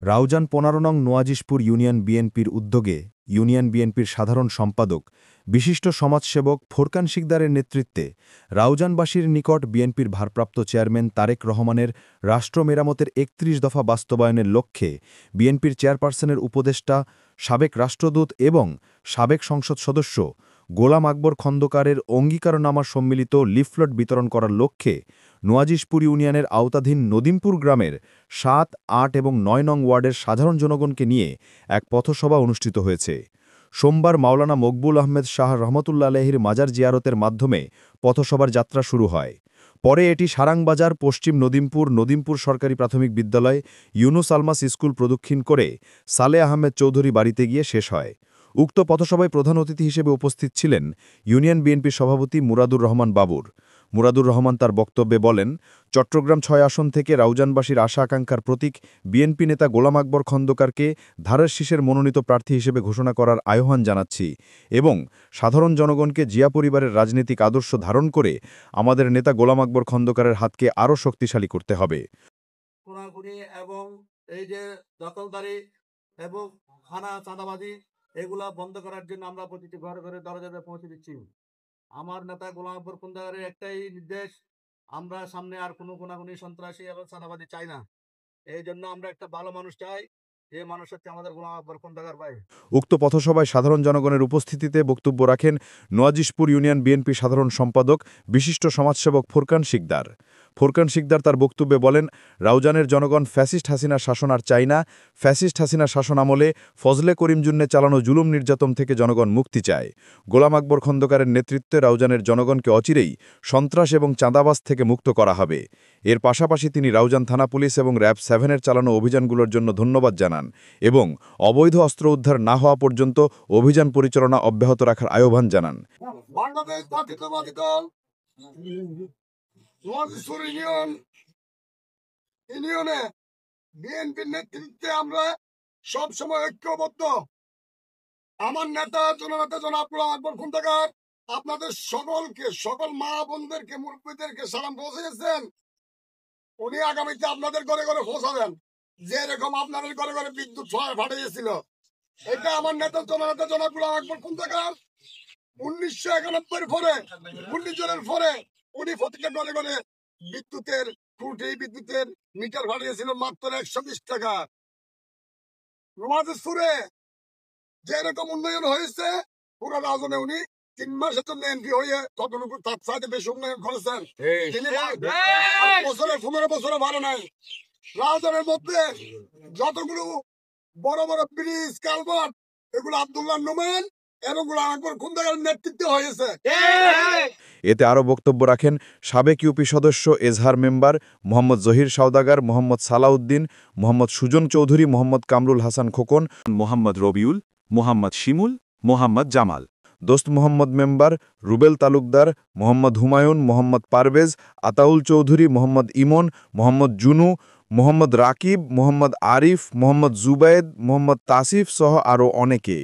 রাউজান ১৫ নং নোয়াজিশপুর ইউনিয়ন বিএনপির উদ্যোগে ইউনিয়ন বিএনপির সাধারণ সম্পাদক বিশিষ্ট সমাজসেবক ফোরকান শিকদারের নেতৃত্বে রাউজানবাসীর নিকট বিএনপির ভারপ্রাপ্ত চেয়ারম্যান তারেক রহমানের রাষ্ট্র মেরামতের ৩১ দফা বাস্তবায়নের লক্ষ্যে বিএনপির চেয়ারপারসনের উপদেষ্টা, সাবেক রাষ্ট্রদূত এবং সাবেক সংসদ সদস্য গোলাম আকবর খন্দকারের অঙ্গীকারনামা সম্মিলিত লিফলেট বিতরণ করার লক্ষ্যে নোয়াজিশপুর ইউনিয়নের আওতাধীন নদিমপুর গ্রামের ৭, ৮ এবং ৯ নং ওয়ার্ডের সাধারণ জনগণকে নিয়ে এক পথসভা অনুষ্ঠিত হয়েছে। সোমবার মাওলানা মকবুল আহমেদ শাহ রহমতুল্লাহ আলাইহির মাজার জিয়ারতের মাধ্যমে পথসভার যাত্রা শুরু হয়। পরে এটি সারাংবাজার, পশ্চিম নদিমপুর সরকারি প্রাথমিক বিদ্যালয়, ইউনুস আলমাস স্কুল প্রদক্ষিণ করে সালে আহমেদ চৌধুরী বাড়িতে গিয়ে শেষ হয়। উক্ত পথসভায় প্রধান অতিথি হিসেবে উপস্থিত ছিলেন ইউনিয়ন বিএনপির সভাপতি মুরাদুর রহমান বাবুর। মুরাদুর রহমান তার বক্তব্যে বলেন, চট্টগ্রাম ৬ আসন থেকে রাউজানবাসীর আশা আকাঙ্ক্ষার প্রতীক বিএনপি নেতা গোলাম আকবর খন্দকারকে ধারের শীষের মনোনীত প্রার্থী হিসেবে ঘোষণা করার আহ্বান জানাচ্ছি এবং সাধারণ জনগণকে জিয়া পরিবারের রাজনৈতিক আদর্শ ধারণ করে আমাদের নেতা গোলাম আকবর খন্দকারের হাতকে আরও শক্তিশালী করতে হবে। এবং এই যে দখলদারি এবং খানা চাঁদাবাজি এগুলা বন্ধ করার জন্য আমরা প্রতিটি ঘরে ঘরে দরজায় পৌঁছে দিচ্ছি। আমার নেতা গোলাম আকবর খন্দকারের একটাই নির্দেশ, আমরা সামনে আর কোনো গুণাগুণী সন্ত্রাসী এবং চাঁদাবাজি চাই না। এই জন্য আমরা একটা ভালো মানুষ চাই, যে মানুষ হচ্ছে আমাদের গোলাম আকবর খন্দকার ভাই। উক্ত পথসভায় সাধারণ জনগণের উপস্থিতিতে বক্তব্য রাখেন নোয়াজিশপুর ইউনিয়ন বিএনপি সাধারণ সম্পাদক বিশিষ্ট সমাজসেবক ফোরকান শিকদার। ফোরকান শিকদার তার বক্তব্যে বলেন, রাউজানের জনগণ ফ্যাসিস্ট হাসিনার শাসন আর চায় না। ফ্যাসিস্ট হাসিনার শাসন আমলে ফজলে করিম জুন্নে চালানো জুলুম নির্যাতন থেকে জনগণ মুক্তি চায়। গোলাম আকবর খন্দকারের নেতৃত্বে রাউজানের জনগণকে অচিরেই সন্ত্রাস এবং চাঁদাবাজ থেকে মুক্ত করা হবে। এর পাশাপাশি তিনি রাউজান থানা পুলিশ এবং র‍্যাব 7-এর চালানো অভিযানগুলোর জন্য ধন্যবাদ জানান এবং অবৈধ অস্ত্র উদ্ধার না হওয়া পর্যন্ত অভিযান পরিচালনা অব্যাহত রাখার আহ্বান জানান। বাংলাদেশ জাতীয়তাবাদী দল নোয়াজিশপুর ইউনিয়নে বিএনপির নেতৃত্বে আমরা সবসময় ঐক্যবদ্ধ। আমার নেতা জননেতা জনাব গোলাম আকবর খন্দকার আপনাদের সকল মা বোনদেরকে, মুরব্বীদেরকে সালাম পৌঁছেছেন। উনি আগামীতে আপনাদের ঘরে ঘরে পৌঁছাবেন, যেরকম আপনাদের ঘরে ঘরে বিদ্যুৎ ফাটিয়েছিল। এটা আমার নেতা জননেতা জনাব গোলাম আকবর খন্দকার 1991 পরে 19 জনের পরে উনি প্রতিটা ঘরে ঘরে বিদ্যুতের খুঁটি, বিদ্যুতের মিটার ফাটিয়েছিল মাত্র 120 টাকা। নোয়াজিশপুরে যেরকম উন্নয়ন হয়েছে পুরো রাজনে উনি 3 মাসের জন্য এমপি হয়ে ততটুকু তার সাথে বেশি উন্নয়ন করেছেন। তিনি 15 বছরে ভালো নাই। রাজনের মধ্যে যতগুলো বড় বড় ব্রিজ, কালভার্ট, এগুলো আব্দুল্লাহ নোমান এবং গোলাম আকবর খন্দকারের নেতৃত্বে হয়েছে। এতে আরও বক্তব্য রাখেন সাবেক ইউপি সদস্য, এজহার মেম্বার মোহাম্মদ জহির সওদাগর, মোহাম্মদ সালাউদ্দিন, মোহাম্মদ সুজন চৌধুরী, মোহাম্মদ কামরুল হাসান খোকন, মোহাম্মদ রবিউল, মোহাম্মদ শিমুল, মোহাম্মদ জামাল, দোস্ত মোহাম্মদ মেম্বার, রুবেল তালুকদার, মোহাম্মদ হুমায়ুন, মোহাম্মদ পারভেজ, আতাউল চৌধুরী, মোহাম্মদ ইমন, মোহাম্মদ জুনু, মোহাম্মদ রাকিব, মোহাম্মদ আরিফ, মোহাম্মদ জুবায়েদ, মোহাম্মদ তাসিফ সহ আরও অনেকে।